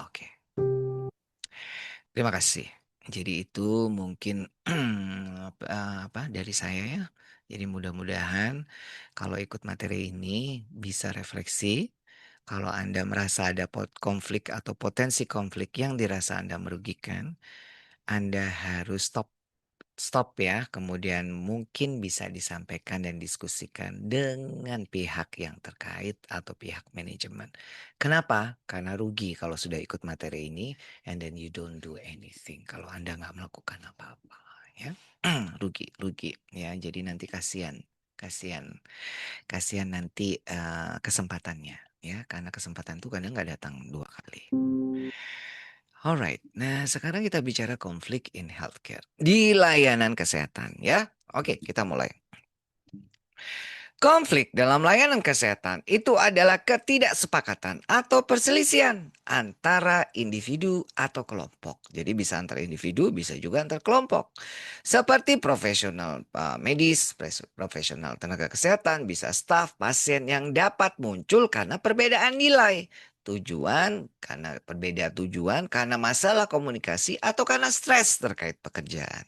Oke, terima kasih. Jadi itu mungkin apa dari saya ya. Jadi mudah-mudahan kalau ikut materi ini bisa refleksi. Kalau Anda merasa ada konflik atau potensi konflik yang dirasa Anda merugikan, Anda harus stop ya, kemudian mungkin bisa disampaikan dan diskusikan dengan pihak yang terkait atau pihak manajemen. Kenapa? Karena rugi kalau sudah ikut materi ini and then you don't do anything. Kalau Anda nggak melakukan apa-apa ya. Rugi, rugi ya. Jadi nanti kasihan, kasihan, kasihan nanti kesempatannya ya. Karena kesempatan itu kadang nggak datang dua kali. Alright, nah sekarang kita bicara konflik in healthcare. Di layanan kesehatan ya. Oke, kita mulai. Konflik dalam layanan kesehatan itu adalah ketidaksepakatan atau perselisihan antara individu atau kelompok. Jadi bisa antar individu, bisa juga antar kelompok. Seperti profesional medis, profesional tenaga kesehatan, bisa staf, pasien yang dapat muncul karena perbedaan nilai. Tujuan, karena perbedaan tujuan, karena masalah komunikasi atau karena stres terkait pekerjaan.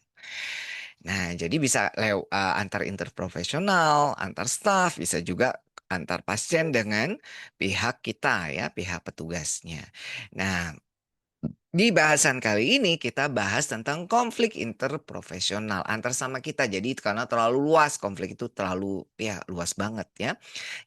Nah, jadi bisa antar interprofesional, antar staf, bisa juga antar pasien dengan pihak kita ya, pihak petugasnya. Nah, di bahasan kali ini kita bahas tentang konflik interprofesional antar sama kita. Jadi karena terlalu luas, konflik itu terlalu ya luas banget ya.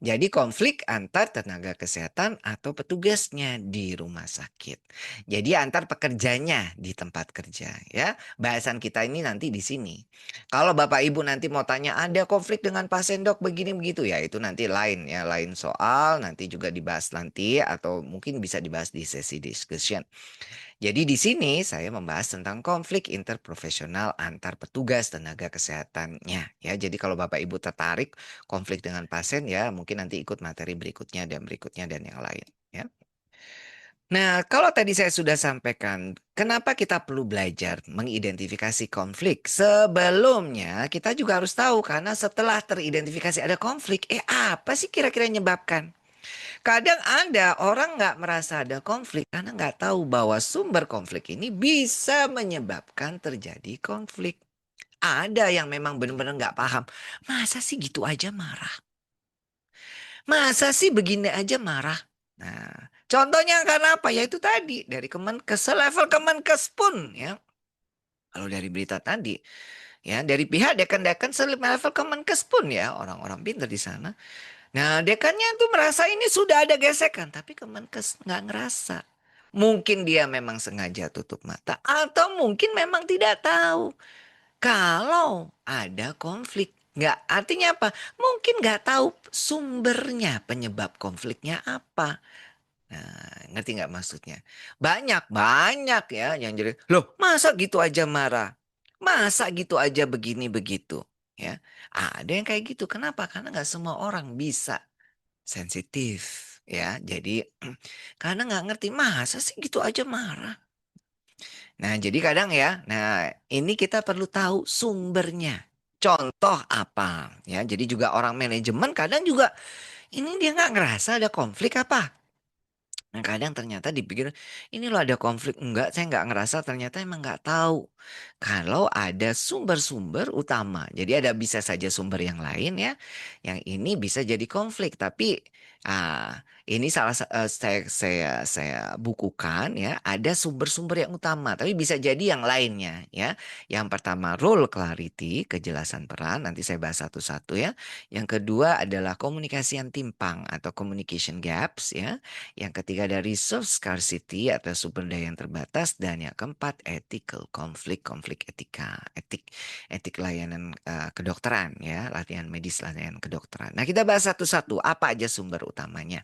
Jadi konflik antar tenaga kesehatan atau petugasnya di rumah sakit. Jadi antar pekerjanya di tempat kerja ya. Bahasan kita ini nanti di sini. Kalau Bapak Ibu nanti mau tanya ada konflik dengan pasien dok begini begitu ya itu nanti lain ya. Lain soal nanti juga dibahas nanti atau mungkin bisa dibahas di sesi discussion. Jadi di sini saya membahas tentang konflik interprofesional antar petugas tenaga kesehatannya ya. Jadi kalau Bapak Ibu tertarik konflik dengan pasien ya mungkin nanti ikut materi berikutnya dan yang lain ya. Nah, kalau tadi saya sudah sampaikan, kenapa kita perlu belajar mengidentifikasi konflik? Sebelumnya kita juga harus tahu karena setelah teridentifikasi ada konflik, apa sih kira-kira yang menyebabkan? Kadang ada orang nggak merasa ada konflik karena nggak tahu bahwa sumber konflik ini bisa menyebabkan terjadi konflik. Ada yang memang benar-benar nggak paham. Masa sih gitu aja marah? Masa sih begini aja marah? Nah, contohnya karena apa? Ya itu tadi dari Kemenkes, selevel Kemenkes pun ya. Kalau dari berita tadi, ya dari pihak dekan-dekan selevel Kemenkes pun ya orang-orang pintar di sana. Nah, dekannya tuh merasa ini sudah ada gesekan, tapi Kemenkes nggak ngerasa. Mungkin dia memang sengaja tutup mata, atau mungkin memang tidak tahu kalau ada konflik. Nggak, artinya apa? Mungkin nggak tahu sumbernya, penyebab konfliknya apa. Nah, ngerti nggak maksudnya? Banyak ya yang jadi, loh masa gitu aja marah? Masa gitu aja begini begitu? Ya, ada yang kayak gitu. Kenapa? Karena nggak semua orang bisa sensitif ya. Jadi karena nggak ngerti masa sih gitu aja marah. Nah jadi kadang ya, nah ini kita perlu tahu sumbernya. Contoh apa ya? Jadi juga orang manajemen kadang juga ini dia nggak ngerasa ada konflik apa? Nah kadang ternyata dipikir ini loh ada konflik. Enggak, saya nggak ngerasa ternyata emang nggak tahu. Kalau ada sumber-sumber utama. Jadi ada bisa saja sumber yang lain ya. Yang ini bisa jadi konflik. Tapi ini saya bukukan ya. Ada sumber-sumber yang utama. Tapi bisa jadi yang lainnya ya. Yang pertama role clarity, kejelasan peran. Nanti saya bahas satu-satu ya. Yang kedua adalah komunikasi yang timpang atau communication gaps ya. Yang ketiga ada resource scarcity atau sumber daya yang terbatas dan yang keempat ethical conflict, konflik etik layanan kedokteran ya, latihan medis layanan kedokteran. Nah, kita bahas satu-satu apa aja sumber utamanya.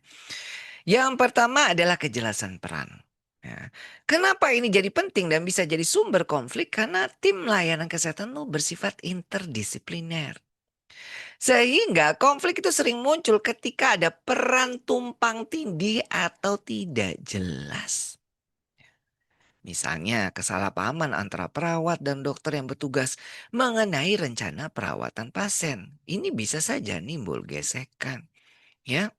Yang pertama adalah kejelasan peran. Ya. Kenapa ini jadi penting dan bisa jadi sumber konflik? Karena tim layanan kesehatan itu bersifat interdisipliner. Sehingga konflik itu sering muncul ketika ada peran tumpang tindih atau tidak jelas. Misalnya kesalahpahaman antara perawat dan dokter yang bertugas mengenai rencana perawatan pasien. Ini bisa saja nimbul gesekan. Ya,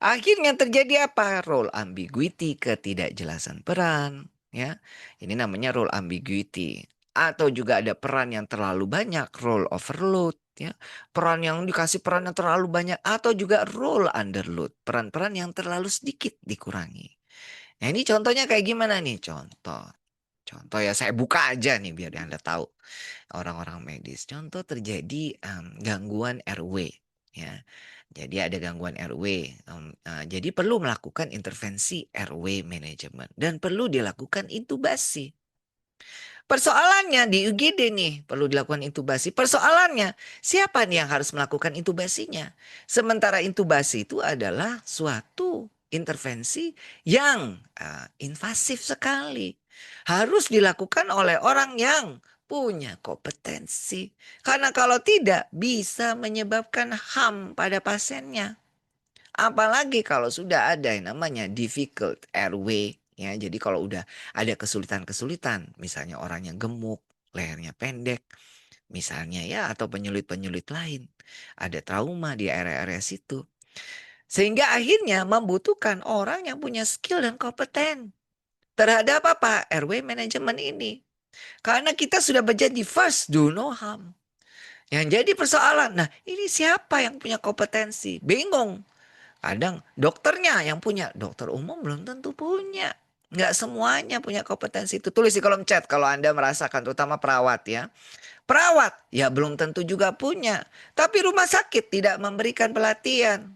Akhirnya terjadi apa? Role ambiguity, ketidakjelasan peran, ya. Ini namanya role ambiguity. Atau juga ada peran yang terlalu banyak, role overload, ya. Peran yang dikasih peran yang terlalu banyak atau juga role underload, peran-peran yang terlalu sedikit dikurangi. Nah, ini contohnya kayak gimana nih? Contoh. Contoh ya saya buka aja nih biar Anda tahu orang-orang medis. Contoh terjadi gangguan RW ya. Jadi ada gangguan RW. Jadi perlu melakukan intervensi RW manajemen dan perlu dilakukan intubasi. Persoalannya di UGD nih perlu dilakukan intubasi. Persoalannya siapa nih yang harus melakukan intubasinya? Sementara intubasi itu adalah suatu intervensi yang invasif sekali. Harus dilakukan oleh orang yang punya kompetensi. Karena kalau tidak bisa menyebabkan HAM pada pasiennya. Apalagi kalau sudah ada yang namanya difficult airway. Ya, jadi kalau udah ada kesulitan-kesulitan, misalnya orangnya gemuk, lehernya pendek, misalnya ya atau penyulit-penyulit lain. Ada trauma di area-area situ. Sehingga akhirnya membutuhkan orang yang punya skill dan kompeten terhadap apa? Airway management ini. Karena kita sudah berjanji first do no harm. Yang jadi persoalan, nah ini siapa yang punya kompetensi? Bingung. Kadang dokternya yang punya, dokter umum belum tentu punya. Nggak semuanya punya kompetensi itu. Tulis di kolom chat kalau Anda merasakan, terutama perawat ya. Perawat ya belum tentu juga punya. Tapi rumah sakit tidak memberikan pelatihan.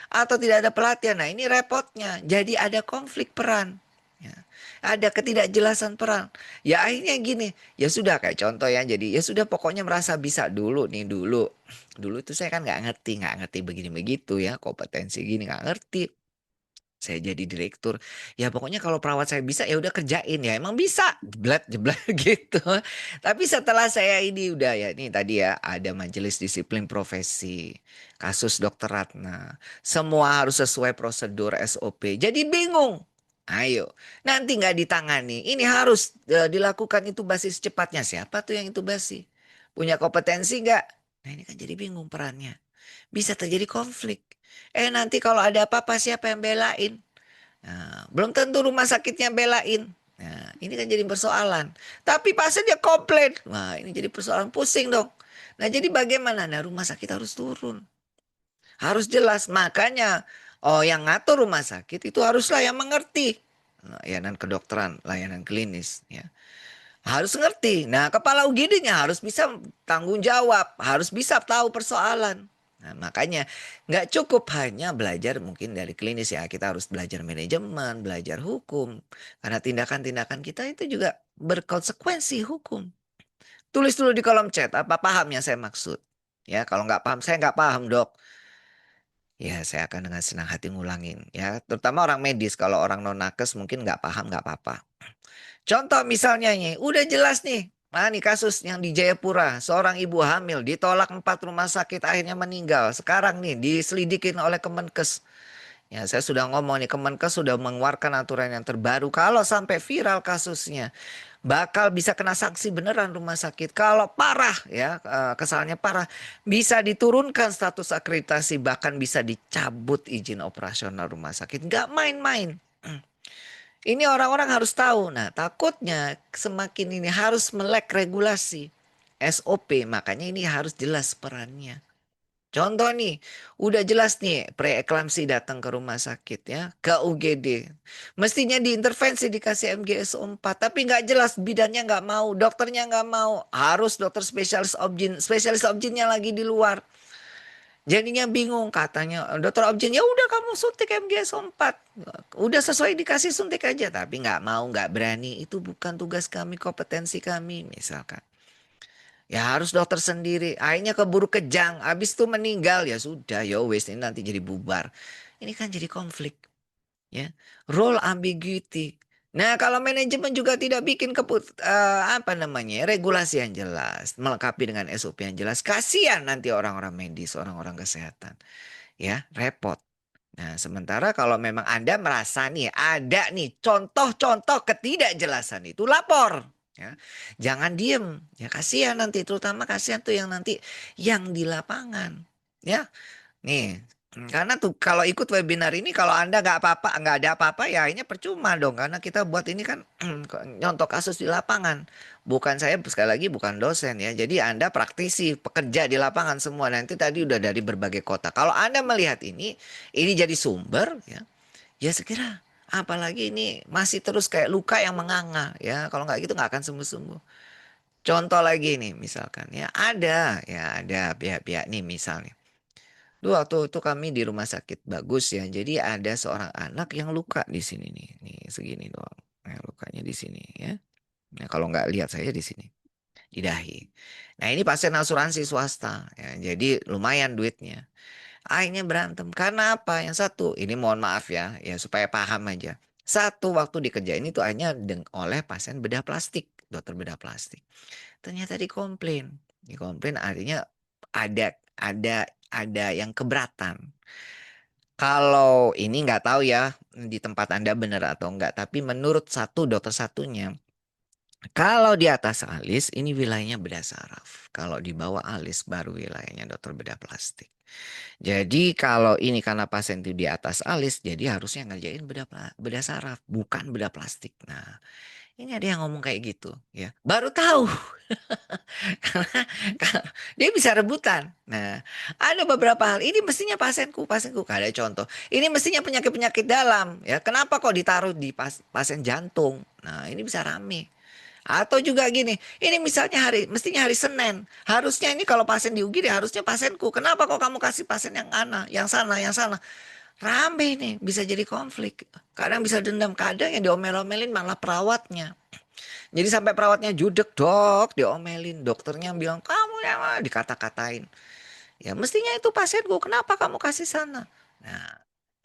Atau tidak ada pelatihan. Nah ini repotnya. Jadi ada konflik peran. Ya. Ada ketidakjelasan peran. Ya akhirnya gini. Ya sudah kayak contoh ya. Jadi ya sudah pokoknya merasa bisa dulu nih dulu. Dulu itu saya kan nggak ngerti begini begitu ya. Kompetensi gini nggak ngerti. Saya jadi direktur, ya pokoknya kalau perawat saya bisa ya udah kerjain ya emang bisa jeblet jeblet gitu. Tapi setelah saya ini udah ya ini tadi ya ada majelis disiplin profesi, kasus dokter Ratna, semua harus sesuai prosedur SOP. Jadi bingung. Ayo, nanti nggak ditangani. Ini harus dilakukan intubasi secepatnya. Siapa tuh yang intubasi? Punya kompetensi nggak? Nah ini kan jadi bingung perannya. Bisa terjadi konflik. Nanti kalau ada apa-apa siapa yang belain? Nah, belum tentu rumah sakitnya belain. Nah, ini kan jadi persoalan. Tapi pasien dia komplain. Wah, ini jadi persoalan pusing dong. Nah, jadi bagaimana? Nah, rumah sakit harus turun. Harus jelas. Makanya, oh yang ngatur rumah sakit itu haruslah yang mengerti. Layanan kedokteran, layanan klinis. Ya. Harus ngerti. Nah, kepala UGD-nya harus bisa tanggung jawab, harus bisa tahu persoalan. Nah, makanya nggak cukup hanya belajar mungkin dari klinis ya. Kita harus belajar manajemen, belajar hukum. Karena tindakan-tindakan kita itu juga berkonsekuensi hukum. Tulis dulu di kolom chat, apa paham yang saya maksud? Ya, kalau nggak paham, saya nggak paham dok. Ya, saya akan dengan senang hati ngulangin. Ya, terutama orang medis. Kalau orang non nakes mungkin nggak paham, nggak apa-apa. Contoh misalnya nih, udah jelas nih. Nah nih kasus yang di Jayapura, seorang ibu hamil ditolak 4 rumah sakit akhirnya meninggal. Sekarang nih diselidikin oleh Kemenkes. Ya saya sudah ngomong nih Kemenkes sudah mengeluarkan aturan yang terbaru. Kalau sampai viral kasusnya bakal bisa kena sanksi beneran rumah sakit. Kalau parah ya kesalahannya parah bisa diturunkan status akreditasi bahkan bisa dicabut izin operasional rumah sakit. Nggak main-main. Ini orang-orang harus tahu. Nah, takutnya semakin ini harus melek regulasi SOP, makanya ini harus jelas perannya. Contoh nih, udah jelas nih preeklamsi datang ke rumah sakit ya, ke UGD. Mestinya diintervensi dikasih MGSO 4, tapi nggak jelas bidannya nggak mau, dokternya nggak mau. Harus dokter spesialis objinnya lagi di luar. Jadinya bingung katanya dokter objin ya udah kamu suntik MGS4 udah sesuai dikasih suntik aja tapi nggak mau nggak berani itu bukan tugas kami kompetensi kami misalkan ya harus dokter sendiri akhirnya keburu kejang habis itu meninggal ya sudah ya wes ini nanti jadi bubar ini kan jadi konflik ya role ambiguity. Nah kalau manajemen juga tidak bikin apa namanya regulasi yang jelas melengkapi dengan SOP yang jelas kasihan nanti orang-orang medis orang-orang kesehatan ya repot. Nah sementara kalau memang Anda merasa nih ada nih contoh-contoh ketidakjelasan itu lapor ya jangan diem ya kasihan nanti terutama kasihan tuh yang nanti yang di lapangan ya nih Karena tuh kalau ikut webinar ini kalau Anda nggak apa-apa, nggak ada apa-apa ya akhirnya percuma dong. Karena kita buat ini kan nyontok kasus di lapangan. Bukan saya sekali lagi bukan dosen ya. Jadi Anda praktisi, pekerja di lapangan semua. Nanti tadi udah dari berbagai kota. Kalau Anda melihat ini jadi sumber ya, ya segera. Apalagi ini masih terus kayak luka yang menganga ya. Kalau nggak gitu nggak akan sembuh-sembuh. Contoh lagi nih misalkan ya ada pihak-pihak nih misalnya. Dulu waktu itu kami di rumah sakit bagus ya. Jadi ada seorang anak yang luka di sini nih. Nih segini doang. Nah, lukanya di sini ya. Nah, kalau nggak lihat saya di sini di dahi. Nah, ini pasien asuransi swasta ya. Jadi lumayan duitnya. Akhirnya berantem. Karena apa? Yang satu, ini mohon maaf ya supaya paham aja. Satu waktu dikerjain itu akhirnya oleh pasien bedah plastik, dokter bedah plastik. Ternyata dikomplain. Dikomplain artinya ada yang keberatan. Kalau ini nggak tahu ya di tempat Anda benar atau enggak, tapi menurut satu dokter satunya, kalau di atas alis ini wilayahnya bedah saraf. Kalau di bawah alis baru wilayahnya dokter bedah plastik. Jadi kalau ini karena pasien itu di atas alis, jadi harusnya ngerjain bedah saraf, bukan bedah plastik. Nah, ini ada yang ngomong kayak gitu ya. Baru tahu. Karena dia bisa rebutan. Nah, ada beberapa hal ini mestinya pasienku ada contoh. Ini mestinya penyakit-penyakit dalam ya. Kenapa kok ditaruh di pasien jantung? Nah, ini bisa rame. Atau juga gini, ini misalnya mestinya hari Senin. Harusnya ini kalau pasien di UGD harusnya pasienku. Kenapa kok kamu kasih pasien yang yang sana, yang sana? Rame nih, bisa jadi konflik. Kadang bisa dendam, kadang yang diomel-omelin malah perawatnya. Jadi sampai perawatnya judek dok, diomelin. Dokternya bilang kamu ya dikata-katain. Ya mestinya itu pasienku, kenapa kamu kasih sana? Nah,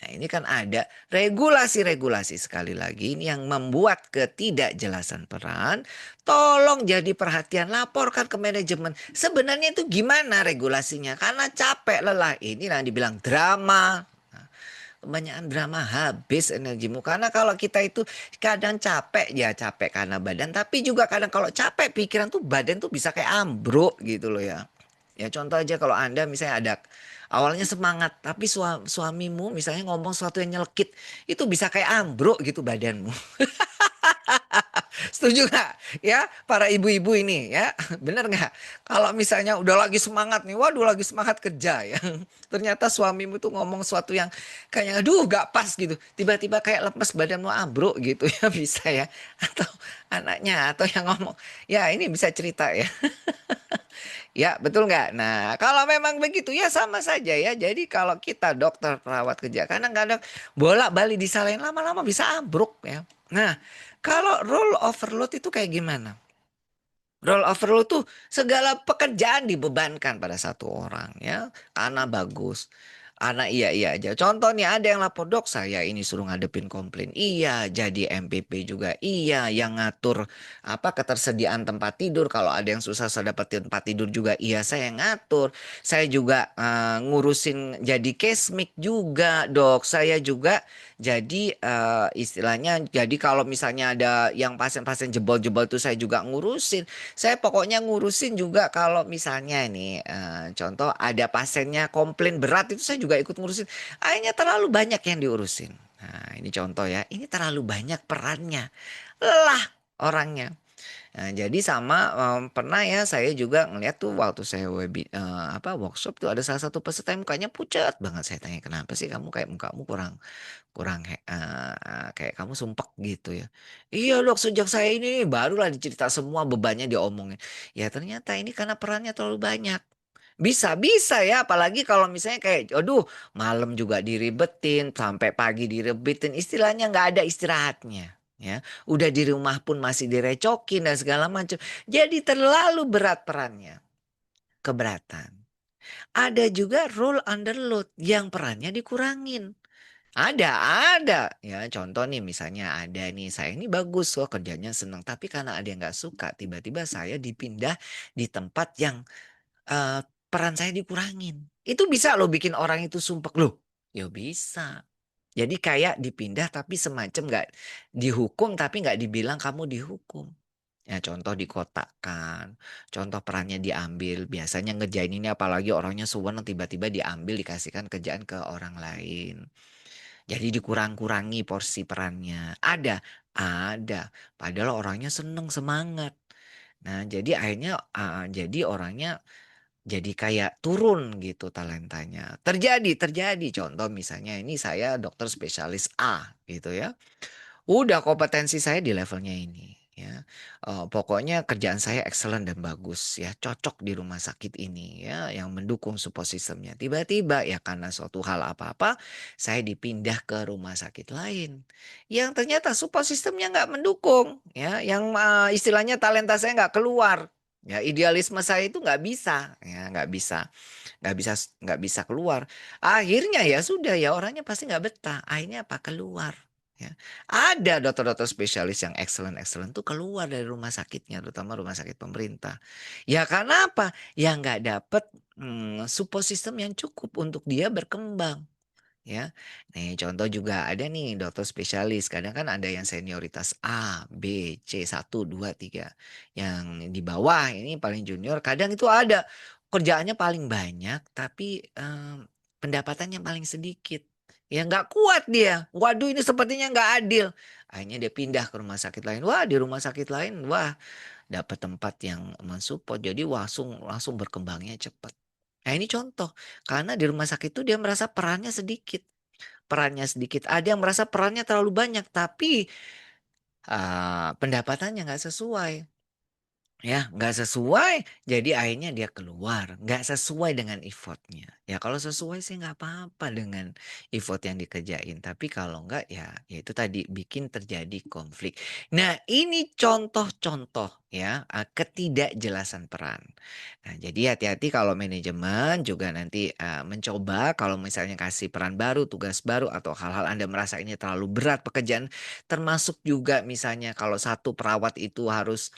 nah ini kan ada regulasi-regulasi sekali lagi ini yang membuat ketidakjelasan peran. Tolong jadi perhatian, laporkan ke manajemen. Sebenarnya itu gimana regulasinya? Karena capek lelah ini yang dibilang drama. Kebanyakan drama habis energimu karena kalau kita itu kadang capek ya capek karena badan tapi juga kadang kalau capek pikiran tuh badan tuh bisa kayak ambruk gitu loh ya. Ya contoh aja kalau Anda misalnya ada awalnya semangat tapi suamimu misalnya ngomong sesuatu yang nyelekit itu bisa kayak ambruk gitu badanmu. Setuju nggak? Ya, para ibu-ibu ini ya, bener nggak? Kalau misalnya udah lagi semangat nih, waduh lagi semangat kerja ya. Ternyata suamimu tuh ngomong sesuatu yang kayaknya, aduh nggak pas gitu. Tiba-tiba kayak lemes badanmu ambruk gitu ya bisa ya. Atau anaknya atau yang ngomong, ya ini bisa cerita ya. Ya, betul nggak? Nah, kalau memang begitu ya sama saja ya. Jadi kalau kita dokter perawat kerja kadang-kadang bolak-balik disalahin lama-lama bisa ambruk ya. Nah, kalau role overload itu kayak gimana? Role overload tuh segala pekerjaan dibebankan pada satu orang ya. Karena bagus. Karena iya aja. Contoh nih ada yang lapor dok saya ini suruh ngadepin komplain. Iya, jadi MPP juga. Iya, yang ngatur apa ketersediaan tempat tidur. Kalau ada yang susah dapetin tempat tidur juga. Iya, saya yang ngatur. Saya juga ngurusin jadi case juga dok. Saya juga jadi istilahnya jadi kalau misalnya ada yang pasien-pasien jebol-jebol tuh saya juga ngurusin. Saya pokoknya ngurusin juga kalau misalnya nih contoh ada pasiennya komplain berat itu saya juga ikut ngurusin. Akhirnya terlalu banyak yang diurusin. Nah, ini contoh ya. Ini terlalu banyak perannya. Lelah orangnya. Nah, jadi sama pernah ya saya juga ngeliat tuh waktu saya workshop tuh ada salah satu peserta yang mukanya pucat banget. Saya tanya kenapa sih kamu kayak mukamu kurang kurang kayak kamu sumpek gitu ya. Iya dok sejak saya ini barulah dicerita semua bebannya diomongin. Ya ternyata ini karena perannya terlalu banyak. Bisa ya apalagi kalau misalnya kayak aduh malam juga diribetin sampai pagi direbetin istilahnya nggak ada istirahatnya ya. Udah di rumah pun masih direcokin dan segala macam. Jadi terlalu berat perannya. Keberatan. Ada juga role underload yang perannya dikurangin. Ada, ada. Ya, contoh nih misalnya ada nih, saya ini bagus kok kerjanya senang. Tapi karena ada yang nggak suka, tiba-tiba saya dipindah di tempat yang peran saya dikurangin. Itu bisa loh bikin orang itu sumpah loh. Ya bisa. Jadi kayak dipindah tapi semacam nggak dihukum tapi nggak dibilang kamu dihukum. Ya contoh dikotakkan, contoh perannya diambil, biasanya ngerjain ini apalagi orangnya suweneng tiba-tiba diambil dikasihkan kerjaan ke orang lain. Jadi dikurang-kurangi porsi perannya. Ada, padahal orangnya seneng, semangat. Nah jadi akhirnya, jadi orangnya jadi kayak turun gitu talentanya. Terjadi, contoh misalnya ini saya dokter spesialis A gitu ya. Udah kompetensi saya di levelnya ini ya, pokoknya kerjaan saya excellent dan bagus ya, cocok di rumah sakit ini ya, yang mendukung support system-nya. Tiba-tiba ya karena suatu hal apa-apa, saya dipindah ke rumah sakit lain, yang ternyata support system-nya nggak mendukung ya, yang, istilahnya talenta saya nggak keluar, ya idealisme saya itu nggak bisa ya, nggak bisa keluar. Akhirnya ya sudah ya orangnya pasti nggak betah, akhirnya apa? Keluar. Ya. Ada dokter-dokter spesialis yang excellent-excellent tuh keluar dari rumah sakitnya, terutama rumah sakit pemerintah. Ya karena apa? Ya nggak dapet support system yang cukup untuk dia berkembang. Ya, nih contoh juga ada nih dokter spesialis, kadang kan ada yang senioritas A, B, C, 1, 2, 3. Yang di bawah ini paling junior, kadang itu ada kerjaannya paling banyak tapi, pendapatannya paling sedikit. Ya nggak kuat dia, waduh ini sepertinya nggak adil. Akhirnya dia pindah ke rumah sakit lain, wah di rumah sakit lain, wah dapat tempat yang mensupport, jadi langsung langsung berkembangnya cepat. Nah ini contoh, karena di rumah sakit itu dia merasa perannya sedikit. Ada yang merasa perannya terlalu banyak, tapi, pendapatannya nggak sesuai. Ya, nggak sesuai, jadi akhirnya dia keluar, nggak sesuai dengan effort-nya. Ya kalau sesuai sih nggak apa-apa dengan effort yang dikerjain, tapi kalau nggak ya itu tadi bikin terjadi konflik. Nah ini contoh-contoh ya, ketidakjelasan peran. Nah jadi hati-hati kalau manajemen juga nanti, mencoba kalau misalnya kasih peran baru, tugas baru, atau hal-hal Anda merasa ini terlalu berat pekerjaan, termasuk juga misalnya kalau satu perawat itu harus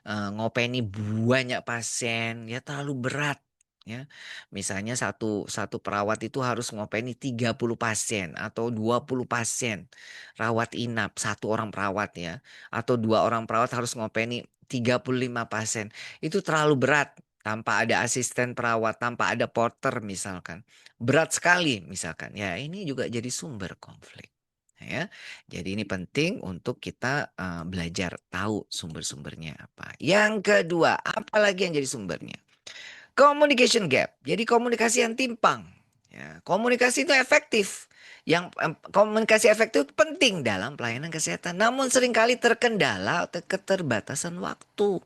ngopeni banyak pasien, ya terlalu berat, ya. Misalnya satu satu perawat itu harus ngopeni 30 pasien atau 20 pasien, rawat inap, satu orang perawat ya, atau 2 orang perawat harus ngopeni 35 pasien, itu terlalu berat, tanpa ada asisten perawat, tanpa ada porter misalkan. Berat sekali misalkan, ya ini juga jadi sumber konflik, ya. Jadi ini penting untuk kita, belajar tahu sumber-sumbernya apa. Yang kedua, apa lagi yang jadi sumbernya? Communication gap, jadi komunikasi yang timpang. Ya, komunikasi itu efektif. Komunikasi efektif itu penting dalam pelayanan kesehatan, namun seringkali terkendala atau keterbatasan waktu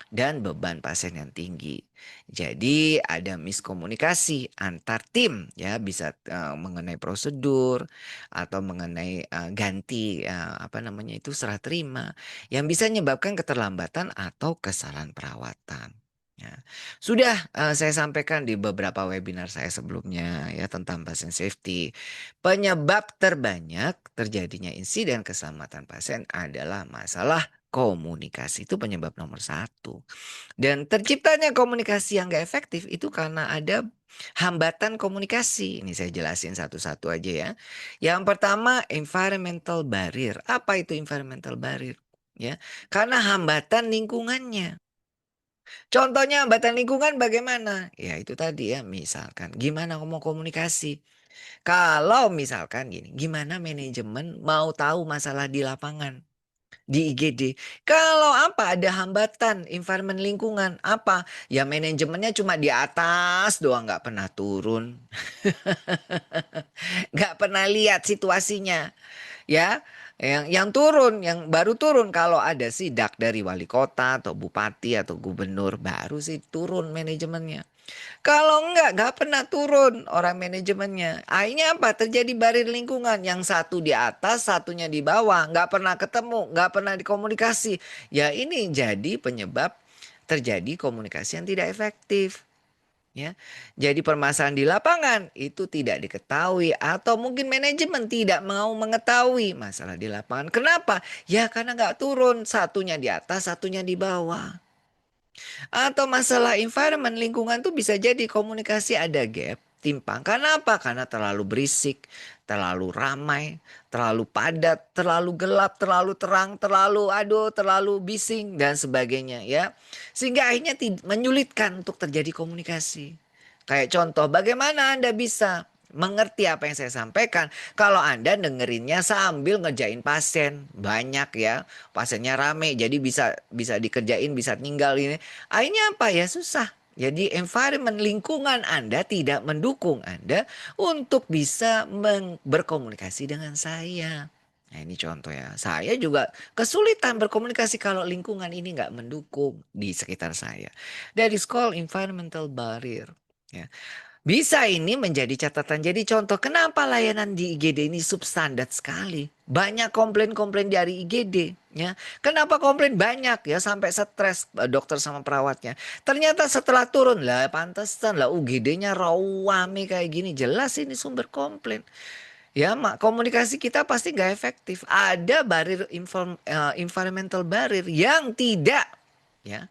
dan beban pasien yang tinggi. Jadi ada miskomunikasi antar tim ya, bisa mengenai prosedur atau mengenai ganti apa namanya itu serah terima yang bisa menyebabkan keterlambatan atau kesalahan perawatan. Ya. Sudah saya sampaikan di beberapa webinar saya sebelumnya ya tentang pasien safety. Penyebab terbanyak terjadinya insiden keselamatan pasien adalah masalah komunikasi, itu penyebab nomor satu. Dan terciptanya komunikasi yang gak efektif itu karena ada hambatan komunikasi. Ini saya jelasin satu-satu aja ya. Yang pertama environmental barrier. Apa itu environmental barrier? Ya, karena hambatan lingkungannya. Contohnya hambatan lingkungan bagaimana? Ya itu tadi ya, misalkan gimana ngomong komunikasi. Kalau misalkan gini, gimana manajemen mau tahu masalah di lapangan? Di IGD. Kalau apa, ada hambatan environment lingkungan, apa, ya manajemennya cuma di atas doang nggak pernah turun, nggak pernah lihat situasinya, ya. Yang turun, yang baru turun kalau ada sidak dari wali kota atau bupati atau gubernur, baru sih turun manajemennya. Kalau nggak pernah turun orang manajemennya. Akhirnya apa? Terjadi barir lingkungan. Yang satu di atas, satunya di bawah. Nggak pernah ketemu, nggak pernah dikomunikasi. Ya ini jadi penyebab terjadi komunikasi yang tidak efektif. Ya, jadi permasalahan di lapangan itu tidak diketahui atau mungkin manajemen tidak mau mengetahui masalah di lapangan. Kenapa? Ya karena nggak turun, satunya di atas, satunya di bawah. Atau masalah environment lingkungan tuh bisa jadi komunikasi ada gap. timpang. Karena apa? Karena terlalu berisik, terlalu ramai, terlalu padat, terlalu gelap, terlalu terang, terlalu bising dan sebagainya ya. Sehingga akhirnya menyulitkan untuk terjadi komunikasi. Kayak contoh, bagaimana Anda bisa mengerti apa yang saya sampaikan kalau Anda dengerinnya sambil ngerjain pasien? Banyak ya, pasiennya rame, jadi bisa bisa dikerjain, bisa tinggal ini. Akhirnya apa ya? Susah. Jadi environment lingkungan Anda tidak mendukung Anda untuk bisa berkomunikasi dengan saya. Nah ini contoh ya. Saya juga kesulitan berkomunikasi kalau lingkungan ini nggak mendukung di sekitar saya. That is called environmental barrier. Ya. Bisa ini menjadi catatan. Jadi contoh kenapa layanan di IGD ini substandard sekali. Banyak komplain-komplain dari IGD. Ya. Kenapa komplain banyak ya sampai stres dokter sama perawatnya. Ternyata setelah turun lah pantesan lah UGD-nya rawame kayak gini. Jelas ini sumber komplain. Ya, komunikasi kita pasti nggak efektif. Ada environmental barrier yang ya,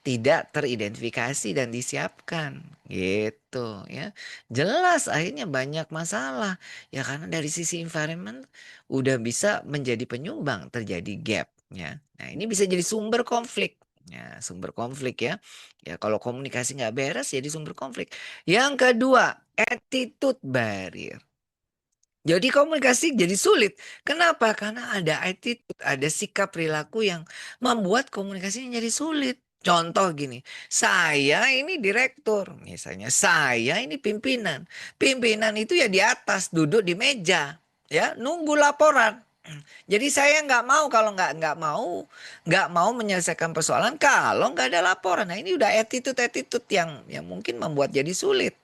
tidak teridentifikasi dan disiapkan, gitu ya. Jelas akhirnya banyak masalah. Ya karena dari sisi environment udah bisa menjadi penyumbang terjadi gap ya. Nah, ini bisa jadi sumber konflik. Ya, sumber konflik ya. Ya kalau komunikasi nggak beres jadi sumber konflik. Yang kedua, attitude barrier. Jadi komunikasi jadi sulit. Kenapa? Karena ada attitude, ada sikap perilaku yang membuat komunikasinya jadi sulit. Contoh gini, saya ini direktur, misalnya saya ini pimpinan. Pimpinan itu ya di atas, duduk di meja, ya nunggu laporan. Jadi saya nggak mau kalau nggak mau menyelesaikan persoalan kalau nggak ada laporan. Nah ini udah attitude yang mungkin membuat jadi sulit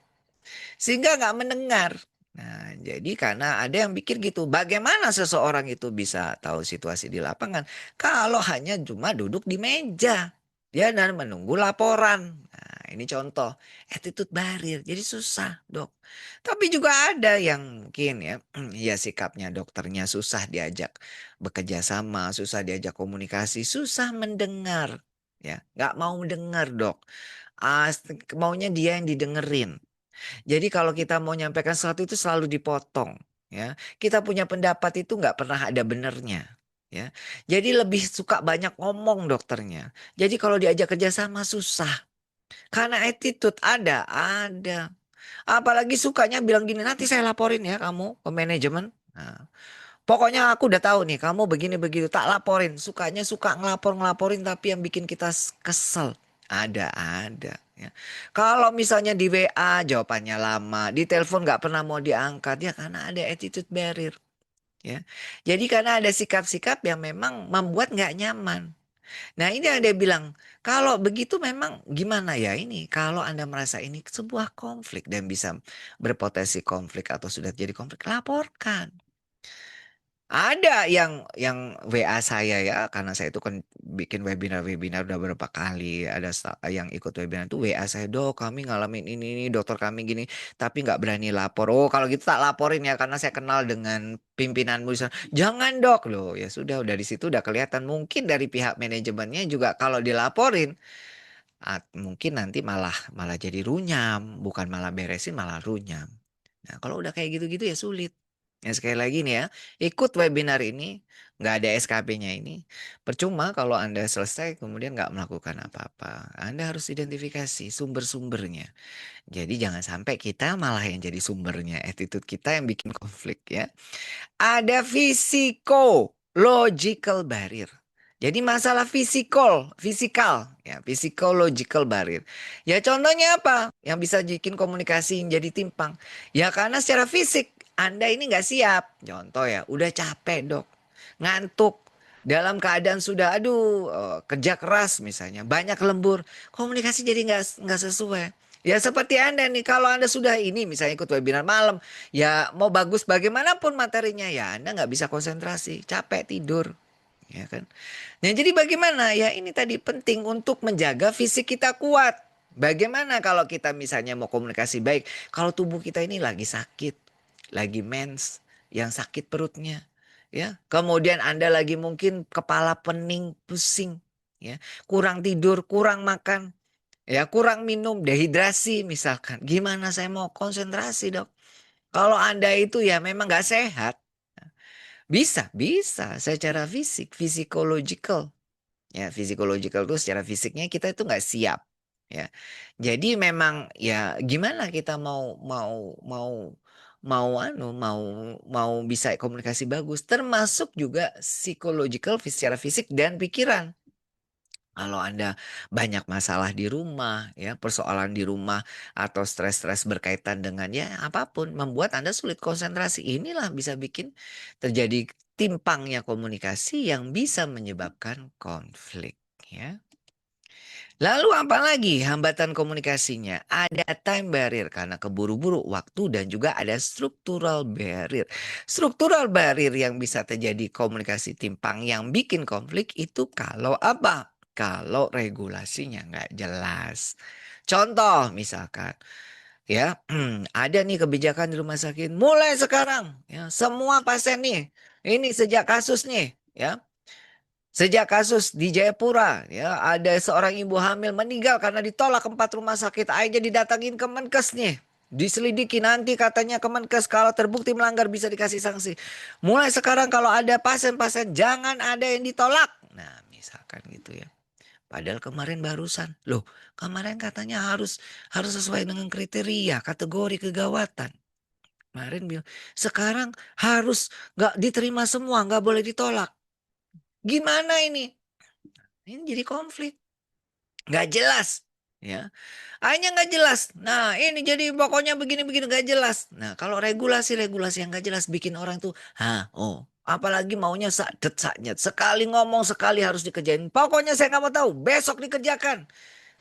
sehingga nggak mendengar. Nah, jadi karena ada yang pikir gitu, bagaimana seseorang itu bisa tahu situasi di lapangan kalau hanya cuma duduk di meja ya dan menunggu laporan. Nah, ini contoh attitude barrier. Jadi susah, Dok. Tapi juga ada yang mungkin ya, ya sikapnya dokternya susah diajak bekerja sama, susah diajak komunikasi, susah mendengar. Ya, nggak mau mendengar, Dok. Maunya dia yang didengerin. Jadi kalau kita mau nyampaikan sesuatu itu selalu dipotong, ya. Kita punya pendapat itu nggak pernah ada benernya, ya. Jadi lebih suka banyak ngomong dokternya. Jadi kalau diajak kerjasama susah. Karena attitude ada. Apalagi sukanya bilang gini, nanti saya laporin ya kamu ke manajemen. Nah, pokoknya aku udah tahu nih kamu begini begitu tak laporin. Sukanya suka ngelaporin tapi yang bikin kita kesel. Ada. Ya. Kalau misalnya di WA jawabannya lama, di telepon nggak pernah mau diangkat ya karena ada attitude barrier. Ya. Jadi karena ada sikap-sikap yang memang membuat nggak nyaman. Nah ini ada yang bilang kalau begitu memang gimana ya ini kalau Anda merasa ini sebuah konflik dan bisa berpotensi konflik atau sudah jadi konflik laporkan. Ada yang WA saya ya, karena saya itu kan bikin webinar-webinar udah berapa kali, ada yang ikut webinar itu WA saya, "Dok, kami ngalamin ini, dokter kami gini, tapi nggak berani lapor." "Oh, kalau gitu tak laporin ya, karena saya kenal dengan pimpinanmu di sana." "Jangan, Dok." Loh, ya sudah dari situ udah kelihatan mungkin dari pihak manajemennya juga kalau dilaporin, mungkin nanti malah malah jadi runyam, bukan malah beresin, malah runyam. Nah, kalau udah kayak gitu-gitu ya sulit. Ya sekali lagi nih ya, ikut webinar ini, nggak ada SKP-nya ini, percuma kalau Anda selesai kemudian nggak melakukan apa-apa. Anda harus identifikasi sumber-sumbernya. Jadi jangan sampai kita malah yang jadi sumbernya, attitude kita yang bikin konflik ya. Ada physical barrier. Jadi masalah fisikal, ya, logical barrier. Ya contohnya apa? Yang bisa bikin komunikasi jadi timpang. Ya karena secara fisik Anda ini nggak siap. Contoh ya, udah capek dok, ngantuk, dalam keadaan sudah kerja keras misalnya, banyak lembur, komunikasi jadi nggak sesuai. Ya seperti Anda nih, kalau Anda sudah ini misalnya ikut webinar malam, ya mau bagus bagaimanapun materinya ya Anda nggak bisa konsentrasi, capek tidur, ya kan. Nah jadi bagaimana ya ini tadi penting untuk menjaga fisik kita kuat. Bagaimana kalau kita misalnya mau komunikasi baik, kalau tubuh kita ini lagi sakit, lagi mens, yang sakit perutnya, ya. Kemudian Anda lagi mungkin kepala pening, pusing, ya, kurang tidur, kurang makan. Ya kurang minum, dehidrasi misalkan. Gimana saya mau konsentrasi dok? Kalau Anda itu ya memang nggak sehat. Bisa secara fisik, physiological. Ya, physiological tuh secara fisiknya kita itu nggak siap. Ya, jadi memang ya gimana kita mau bisa komunikasi bagus, termasuk juga psychological secara fisik dan pikiran. Kalau Anda banyak masalah di rumah, ya, persoalan di rumah atau stres-stres berkaitan dengan ya apapun membuat Anda sulit konsentrasi. Inilah bisa bikin terjadi timpangnya komunikasi yang bisa menyebabkan konflik, ya. Lalu apalagi hambatan komunikasinya? Ada time barrier karena keburu-buru waktu dan juga ada structural barrier. Structural barrier yang bisa terjadi komunikasi timpang yang bikin konflik itu kalau apa? Kalau regulasinya nggak jelas. Contoh misalkan ya ada nih kebijakan di rumah sakit mulai sekarang ya semua pasien nih ini sejak kasus nih ya sejak kasus di Jayapura, ya ada seorang ibu hamil meninggal karena ditolak 4 rumah sakit. Akhirnya didatangin Kemenkes nih. Diselidiki nanti katanya Kemenkes kalau terbukti melanggar bisa dikasih sanksi. Mulai sekarang kalau ada pasien-pasien jangan ada yang ditolak. Nah misalkan gitu ya. Padahal kemarin barusan. Loh kemarin katanya harus harus sesuai dengan kriteria kategori kegawatan. Kemarin bilang sekarang harus nggak diterima semua nggak boleh ditolak. Gimana ini? Ini jadi konflik, nggak jelas, ya. Hanya nggak jelas. Nah, ini jadi pokoknya begini-begini nggak jelas. Nah, kalau regulasi-regulasi yang nggak jelas bikin orang tuh, oh, apalagi maunya sadet saknyet. Sekali ngomong sekali harus dikerjain. Pokoknya saya nggak mau tahu, besok dikerjakan.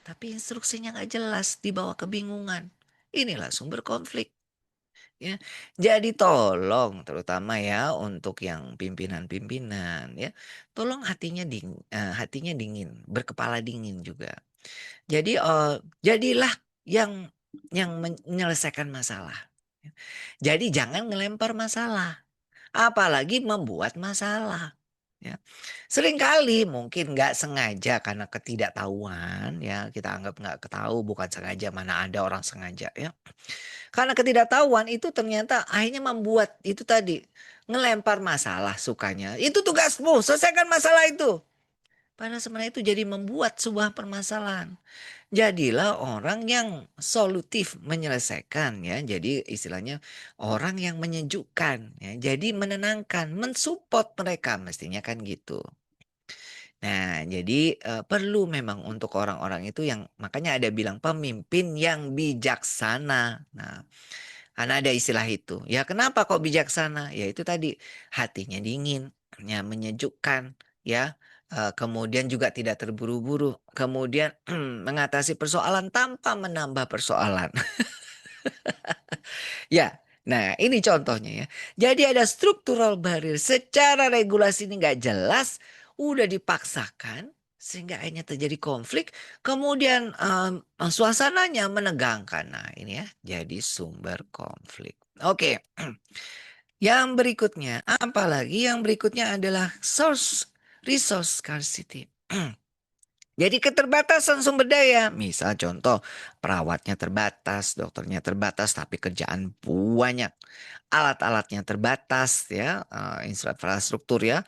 Tapi instruksinya nggak jelas, dibawa kebingungan. Inilah sumber konflik. Ya, jadi tolong terutama ya untuk yang pimpinan-pimpinan ya, tolong hatinya dingin, berkepala dingin juga. Jadi jadilah yang menyelesaikan masalah. Ya. Jadi jangan ngelempar masalah, apalagi membuat masalah. Ya. Seringkali mungkin nggak sengaja karena ketidaktahuan ya kita anggap nggak ketahu bukan sengaja mana ada orang sengaja ya. Karena ketidaktahuan itu ternyata akhirnya membuat itu tadi, ngelempar masalah sukanya. Itu tugasmu, selesaikan masalah itu. Padahal sebenarnya itu jadi membuat sebuah permasalahan. Jadilah orang yang solutif menyelesaikan ya. Jadi istilahnya orang yang menyejukkan ya. Jadi menenangkan, mensupport mereka mestinya kan gitu. Nah, jadi perlu memang untuk orang-orang itu yang makanya ada bilang pemimpin yang bijaksana. Nah, karena ada istilah itu. Ya kenapa kok bijaksana? Ya itu tadi hatinya dingin, ya menyejukkan, ya. Kemudian juga tidak terburu-buru. Kemudian mengatasi persoalan tanpa menambah persoalan. Ya, nah ini contohnya ya. Jadi ada structural barrier secara regulasi ini nggak jelas, udah dipaksakan sehingga akhirnya terjadi konflik. Kemudian suasananya menegangkan. Nah ini ya jadi sumber konflik. Oke, yang berikutnya, apalagi yang berikutnya adalah resource scarcity. Jadi keterbatasan sumber daya, misal contoh perawatnya terbatas, dokternya terbatas, tapi kerjaan banyak, alat-alatnya terbatas, ya, infrastruktur ya,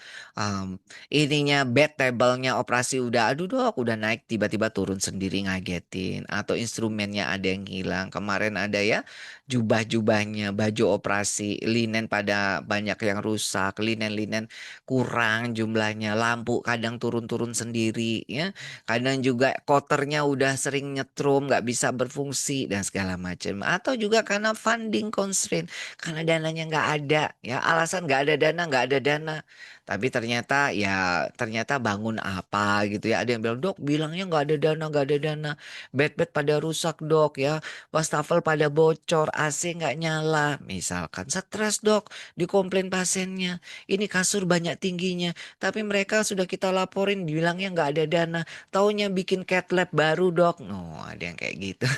ininya bed table-nya operasi udah, aduh dok, udah naik tiba-tiba turun sendiri ngagetin, atau instrumennya ada yang hilang, kemarin ada ya jubah-jubahnya, baju operasi, linen pada banyak yang rusak, linen-linen kurang jumlahnya, lampu kadang turun-turun sendiri, ya. Kadang juga koternya udah sering nyetrum, nggak bisa berfungsi dan segala macam. Atau juga karena funding constraint, karena dananya nggak ada. Ya alasan nggak ada dana, nggak ada dana. Tapi ternyata ya ternyata bangun apa gitu ya. Ada yang bilang dok bilangnya nggak ada dana, nggak ada dana. Bed-bed pada rusak dok ya. Wastafel pada bocor, AC nggak nyala. Misalkan stres dok, dikomplain pasiennya. Ini kasur banyak tingginya. Tapi mereka sudah kita laporin bilangnya nggak ada dana. Taunya bikin cat lab baru dok. No, ada yang kayak gitu.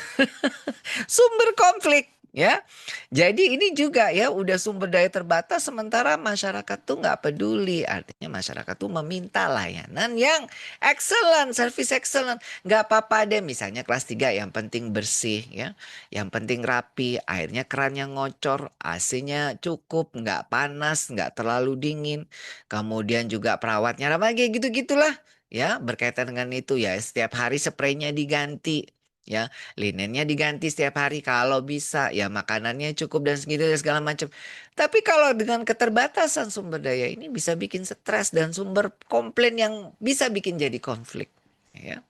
Sumber konflik. Ya, jadi ini juga ya udah sumber daya terbatas sementara masyarakat tuh nggak peduli. Artinya masyarakat tuh meminta layanan yang excellent, service excellent. Nggak apa-apa deh misalnya kelas 3 yang penting bersih ya. Yang penting rapi, airnya kerannya ngocor, AC-nya cukup, nggak panas, nggak terlalu dingin. Kemudian juga perawatnya ramah kayak gitu-gitulah. Ya, berkaitan dengan itu ya setiap hari spraynya diganti. Ya, linennya diganti setiap hari kalau bisa, ya makanannya cukup dan segitu dan segala macam. Tapi kalau dengan keterbatasan sumber daya ini bisa bikin stres dan sumber komplain yang bisa bikin jadi konflik. Ya.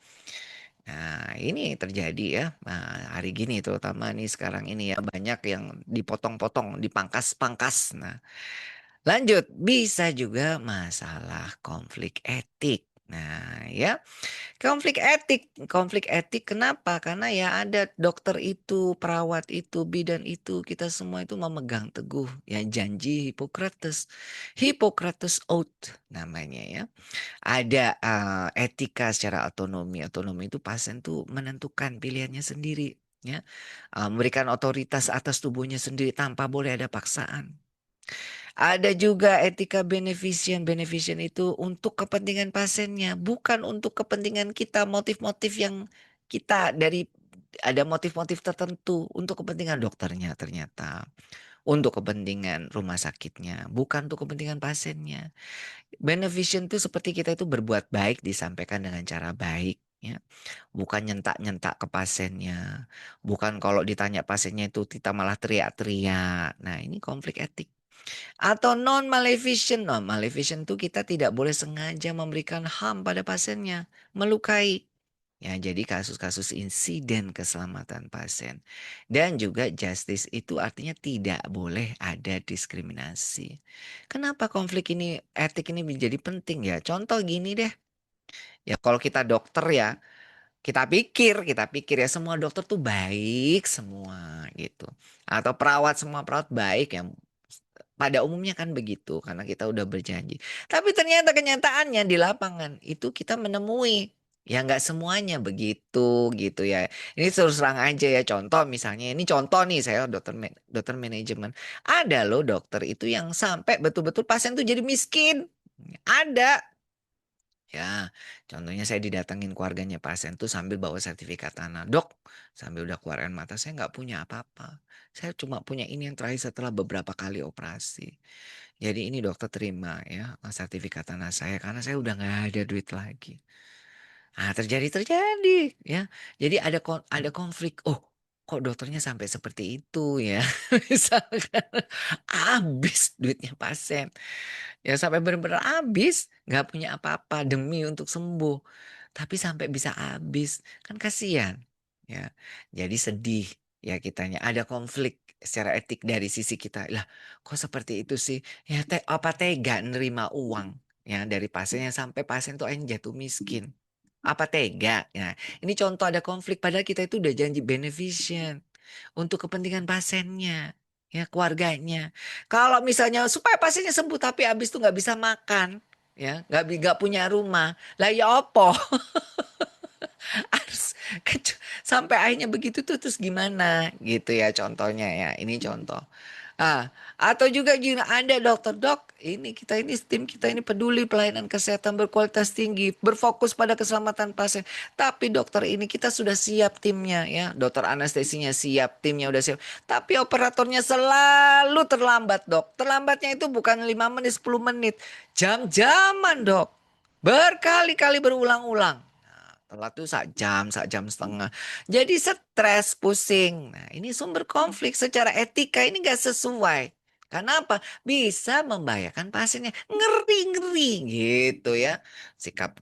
Nah, ini terjadi ya. Nah, hari gini terutama nih sekarang ini ya banyak yang dipotong-potong, dipangkas-pangkas. Nah, lanjut, bisa juga masalah konflik etik. Nah, ya. Konflik etik kenapa? Karena ya ada dokter itu, perawat itu, bidan itu, kita semua itu memegang teguh ya janji Hippocrates. Hippocrates Oath namanya ya. Ada etika secara otonomi. Otonomi itu pasien tuh menentukan pilihannya sendiri ya. Memberikan otoritas atas tubuhnya sendiri tanpa boleh ada paksaan. Ada juga etika beneficent. Beneficent itu untuk kepentingan pasiennya, bukan untuk kepentingan kita. Motif-motif yang kita dari ada motif-motif tertentu untuk kepentingan dokternya ternyata, untuk kepentingan rumah sakitnya, bukan untuk kepentingan pasiennya. Beneficent itu seperti kita itu berbuat baik disampaikan dengan cara baik. Ya, bukan nyentak-nyentak ke pasiennya, bukan kalau ditanya pasiennya itu kita malah teriak-teriak. Nah, ini konflik etik. Atau non maleficent. Non maleficent itu kita tidak boleh sengaja memberikan harm pada pasiennya, melukai. Ya, jadi kasus-kasus insiden keselamatan pasien. Dan juga justice itu artinya tidak boleh ada diskriminasi. Kenapa konflik ini, etik ini menjadi penting ya? Contoh gini deh. Ya kalau kita dokter ya, kita pikir ya semua dokter tuh baik semua gitu. Atau perawat semua perawat baik ya. Pada umumnya kan begitu karena kita udah berjanji. Tapi ternyata kenyataannya di lapangan itu kita menemui ya nggak semuanya begitu gitu ya. Ini terus terang aja ya contoh misalnya ini contoh nih saya dokter manajemen. Ada loh dokter itu yang sampai betul-betul pasien tuh jadi miskin. Ada. Ya, contohnya saya didatengin keluarganya pasien tuh sambil bawa sertifikat tanah. Dok, sambil udah keluar air mata, saya nggak punya apa-apa. Saya cuma punya ini yang terakhir setelah beberapa kali operasi. Jadi ini dokter terima ya sertifikat tanah saya karena saya udah nggak ada duit lagi. Ah, terjadi ya. Jadi ada konflik. Oh, kok dokternya sampai seperti itu ya? Misalkan habis duitnya pasien. Ya sampai benar-benar habis, nggak punya apa-apa demi untuk sembuh. Tapi sampai bisa habis, kan kasihan. Ya. Jadi sedih ya kitanya. Ada konflik secara etik dari sisi kita. Lah, kok seperti itu sih? Ya apa tega nerima uang ya dari pasiennya sampai pasien tuh akhirnya jatuh miskin. Apa tega? Ya, ini contoh ada konflik padahal kita itu udah janji beneficent untuk kepentingan pasiennya, ya keluarganya. Kalau misalnya supaya pasiennya sembuh tapi habis itu nggak bisa makan, ya nggak punya rumah, lah ya opo harus sampai akhirnya begitu tuh terus gimana gitu ya contohnya ya ini contoh. Atau juga gini, ada dokter dok, ini kita ini tim kita ini peduli pelayanan kesehatan berkualitas tinggi, berfokus pada keselamatan pasien. Tapi dokter ini kita sudah siap timnya ya, dokter anestesinya siap, timnya udah siap. Tapi operatornya selalu terlambat dok. Terlambatnya itu bukan 5 menit, 10 menit, jam-jaman dok. Berkali-kali berulang-ulang. Telat tuh sak jam setengah. Jadi stres, pusing. Nah, ini sumber konflik secara etika ini gak sesuai. Karena apa? Bisa membahayakan pasiennya. Ngeri-ngeri gitu ya. Sikap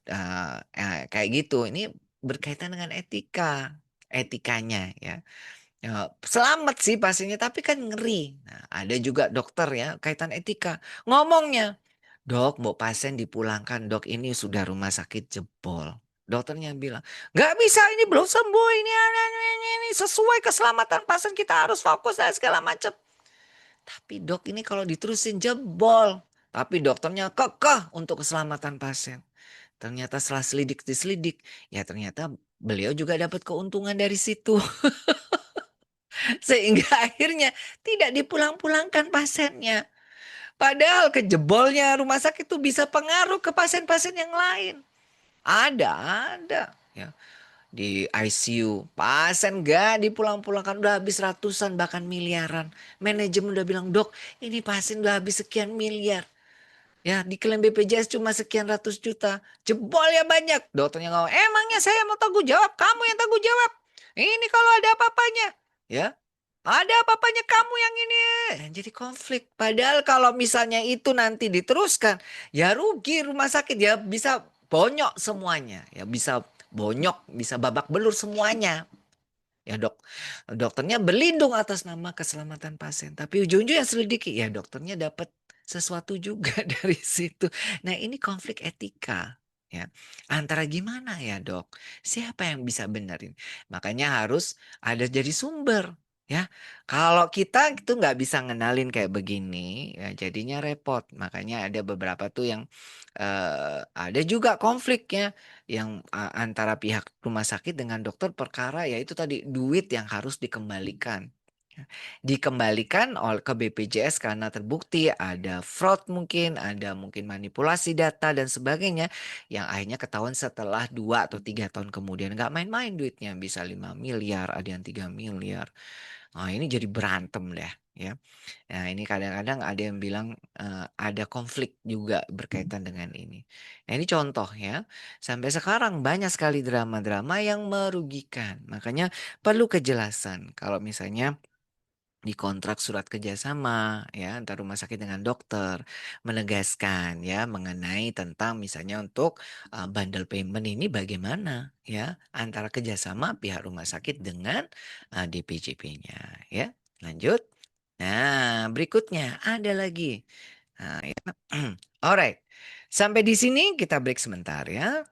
kayak gitu. Ini berkaitan dengan etika. Etikanya ya. Ya, selamat sih pasiennya tapi kan ngeri. Nah, ada juga dokter ya kaitan etika. Ngomongnya, dok, mau pasien dipulangkan, dok ini sudah rumah sakit jebol. Dokternya bilang, nggak bisa ini belum sembuh ini sesuai keselamatan pasien kita harus fokus dan segala macam. Tapi dok ini kalau diterusin jebol. Tapi dokternya kekeh untuk keselamatan pasien. Ternyata setelah diselidik, ya ternyata beliau juga dapat keuntungan dari situ. Sehingga akhirnya tidak dipulang-pulangkan pasiennya. Padahal kejebolnya rumah sakit itu bisa pengaruh ke pasien-pasien yang lain. Ada, ada. Ya, di ICU, pasien gak dipulang-pulangkan udah habis ratusan bahkan miliaran. Manajemen udah bilang, dok ini pasien udah habis sekian miliar. Ya diklaim BPJS cuma sekian ratus juta. Jebol ya banyak. Dokternya ngomong, emangnya saya mau tanggung jawab? Kamu yang tanggung jawab. Ini kalau ada apa-apanya. Ya, ada apa-apanya kamu yang ini. Jadi konflik. Padahal kalau misalnya itu nanti diteruskan, ya rugi rumah sakit. Ya bisa bonyok semuanya. Ya bisa bonyok, bisa babak belur semuanya. Ya dokternya berlindung atas nama keselamatan pasien. Tapi ujung-ujungnya selidiki, ya dokternya dapat sesuatu juga dari situ. Nah ini konflik etika. Ya, antara gimana ya dok? Siapa yang bisa benerin? Makanya harus ada jadi sumber. Ya, kalau kita itu nggak bisa ngenalin kayak begini, ya jadinya repot. Makanya ada beberapa tuh yang ada juga konfliknya yang antara pihak rumah sakit dengan dokter perkara yaitu tadi duit yang harus dikembalikan. Ya, dikembalikan ke BPJS karena terbukti ada fraud mungkin, ada mungkin manipulasi data dan sebagainya yang akhirnya ketahuan setelah 2 atau 3 tahun kemudian. Nggak main-main duitnya, bisa 5 miliar, ada yang 3 miliar. Nah ini jadi berantem deh ya. Nah, ini kadang-kadang ada yang bilang, ada konflik juga berkaitan dengan ini. Nah, ini contoh ya, sampai sekarang banyak sekali drama-drama yang merugikan. Makanya perlu kejelasan kalau misalnya di kontrak surat kerjasama ya antara rumah sakit dengan dokter menegaskan ya mengenai tentang misalnya untuk bundle payment ini bagaimana ya antara kerjasama pihak rumah sakit dengan DPJP-nya ya lanjut. Nah berikutnya ada lagi. Nah, ya. Alright, sampai di sini kita break sebentar ya.